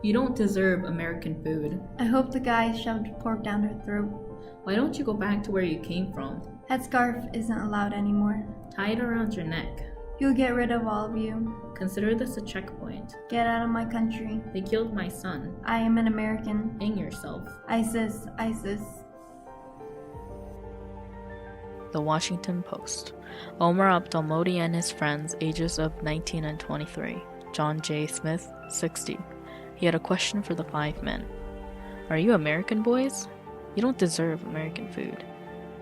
You don't deserve American food. I hope the guy shoved pork down her throat. Why don't you go back to where you came from? Headscarf isn't allowed anymore. Tie it around your neck. You'll get rid of all of you. Consider this a checkpoint. Get out of my country. They killed my son. I am an American. Hang yourself. ISIS, ISIS. The Washington Post. Omar Abdelmodi and his friends, ages of 19 and 23. John J. Smith, 60. He had a question for the 5 men. Are you American boys? You don't deserve American food.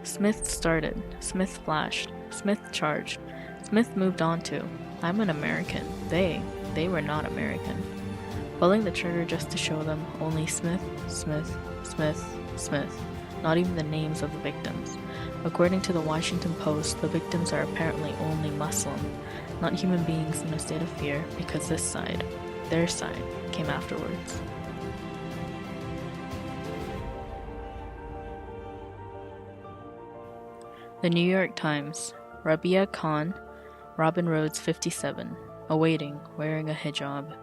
Smith started. Smith flashed. Smith charged. Smith moved on to, I'm an American. They were not American. Pulling the trigger just to show them only Smith, Smith, Smith, Smith. Not even the names of the victims. According to the Washington Post, the victims are apparently only Muslim, not human beings in a state of fear, because this side, their side, came afterwards. The New York Times. Rabia Khan, Robin Rhodes, 57, awaiting, wearing a hijab.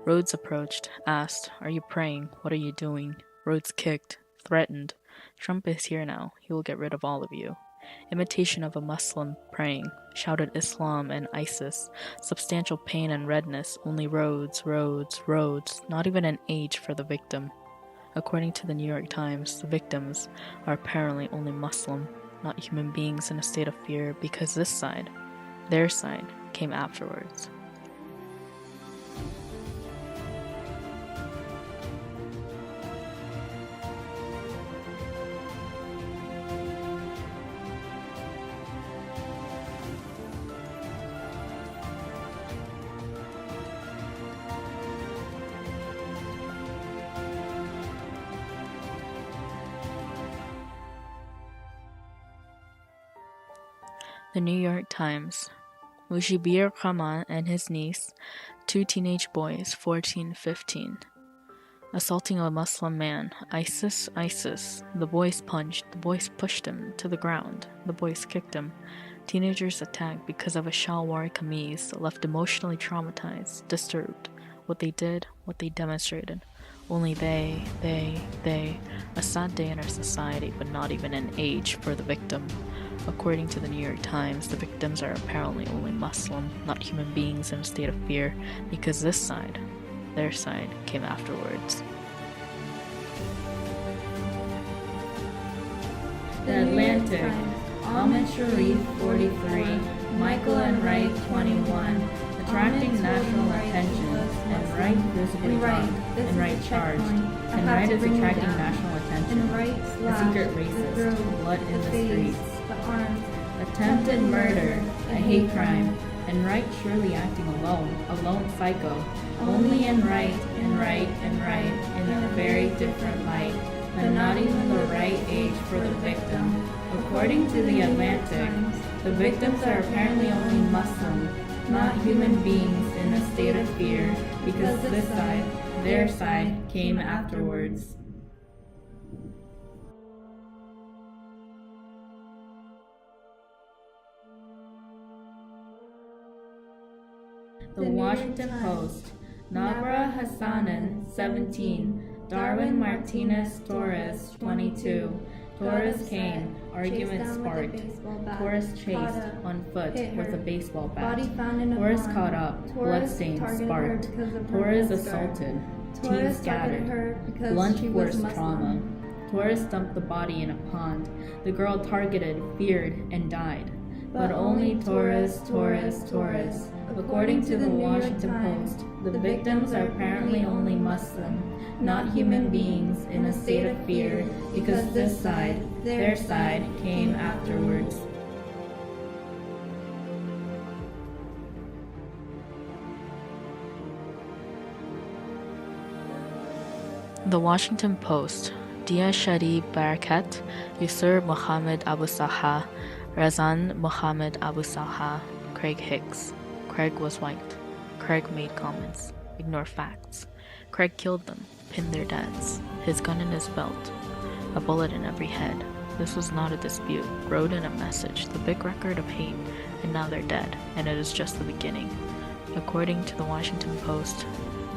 Rhodes approached, asked, Are you praying? What are you doing? Rhodes kicked, threatened. Trump is here now. He will get rid of all of you. Imitation of a Muslim praying, shouted Islam and ISIS. Substantial pain and redness, only Rhodes, Rhodes, Rhodes, not even an age for the victim. According to the New York Times, the victims are apparently only Muslim, not human beings in a state of fear, because this side, their side, came afterwards. The New York Times. Mujibur Rahman and his niece, 2 teenage boys, 14, 15. Assaulting a Muslim man. ISIS, ISIS. The boys punched. The boys pushed him to the ground. The boys kicked him. Teenagers attacked because of a shalwar kameez, left emotionally traumatized, disturbed. What they did, what they demonstrated. Only they. A sad day in our society, but not even an age for the victim. According to the New York Times, the victims are apparently only Muslim, not human beings in a state of fear, because this side, their side, came afterwards. The Atlantic. Ahmed Sharif, 43. Michael and Wright, 21. Attracting national attention, and Wright visibly drunk, and Wright charged, and Wright is attracting national attention. A secret racist, blood in the streets. Attempted murder, a hate crime, and Wright surely acting alone, a lone psycho. Only in Wright, in a very different light, but not even the right age for the victim. According to the Atlantic, the victims are apparently only Muslim, not human beings in a state of fear, because this side, their side, came afterwards. The Washington Post. Nabra Hassanan, 17. Darwin Martinez Torres, 22. Torres came. Argument sparked. Torres chased on foot with a baseball bat. Torres caught up. Bloodstains sparked. Torres assaulted. Teens scattered. Blunt force trauma. Torres dumped the body in a pond. The girl targeted, feared, and died. But only Torres. According to the Washington Post, the victims are apparently only Muslim, not human beings in a state of fear, because this side, their side, came afterwards. The Washington Post. Dia Shadi Barakat, Yusur Mohammed Abu Saha, Razan Mohammed Abu Saha, Craig Hicks. Craig was white. Craig made comments. Ignore facts. Craig killed them, pinned their dads. His gun in his belt. A bullet in every head. This was not a dispute. Wrote in a message. The big record of hate. And now they're dead. And it is just the beginning. According to the Washington Post,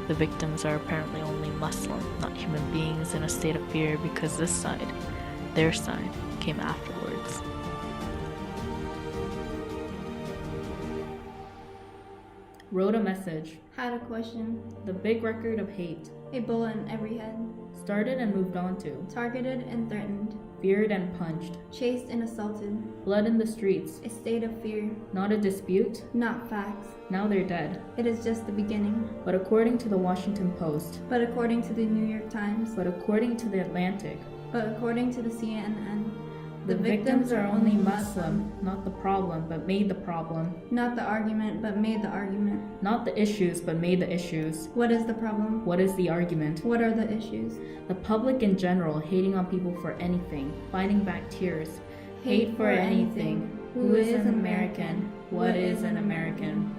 the victims are apparently only Muslim, not human beings in a state of fear, because this side, their side, came afterwards. Wrote a message. Had a question. The big record of hate. A bullet in every head. Started and moved on to. Targeted and threatened. Feared and punched. Chased and assaulted. Blood in the streets. A state of fear. Not a dispute. Not facts. Now they're dead. It is just the beginning. But according to the Washington Post. But according to the New York Times. But according to the Atlantic. But according to the CNN. The victims are only Muslim, not the problem, but made the problem. Not the argument, but made the argument. Not the issues, but made the issues. What is the problem? What is the argument? What are the issues? The public in general hating on people for anything, fighting back tears. Hate for anything. Who is an American? What is an American?